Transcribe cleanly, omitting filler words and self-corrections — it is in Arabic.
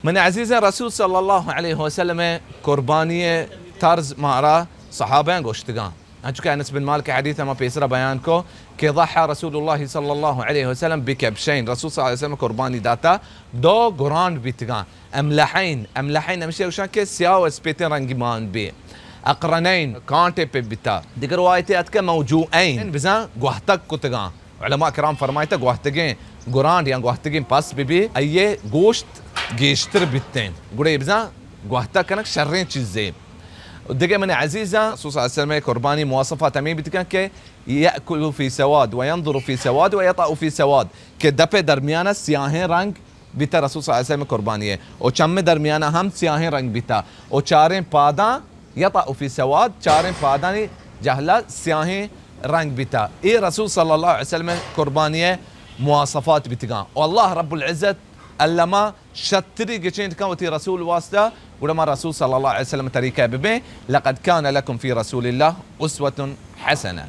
من عزيز الرسول صلى الله عليه وسلم قربانية طرز مارا صحابين گوشتگان انچو که انس بن مالك حديث ما بيسرا بيان کو که ضحى رسول الله صلى الله عليه وسلم بكبشين. رسول صلى الله عليه وسلم قرباني داتا دو گراند بیتگان املحين مش وشان که سیاه و سپیتین رنگی مان بی اقرنين کانٹے پہ بیتا. دیگر روایتی ات که موجوعين بزن گوهتک کتگان. علماء کرام فرمایتا گوهتگین گراند یا گوهتگین پاس بی ایه گوشت گیشتر بیتین گوڑے بزن گوهتا کنک شرین چیزی. ودقة من عزيزة الرسول صلى الله عليه وسلم قرباني مواصفات أمين بتكن كي يأكل في سواد وينظر في سواد ويطأ في سواد كدبة درميانا سياهين رنگ بيتا الرسول صلى الله عليه وسلم قربانية وچم درميانا هم سياهين رنگ بيتا وچارين پادا يطأ في سواد چارين پاداني جهلا سياهين رنگ بيتا. إيه رسول صلى الله عليه وسلم قربانية مواصفات بتكن والله رب العزة ألما شتري قشين كوتي رسول واسطة ولما رسول صلى الله عليه وسلم تريكا ببي لقد كان لكم في رسول الله أسوة حسنة.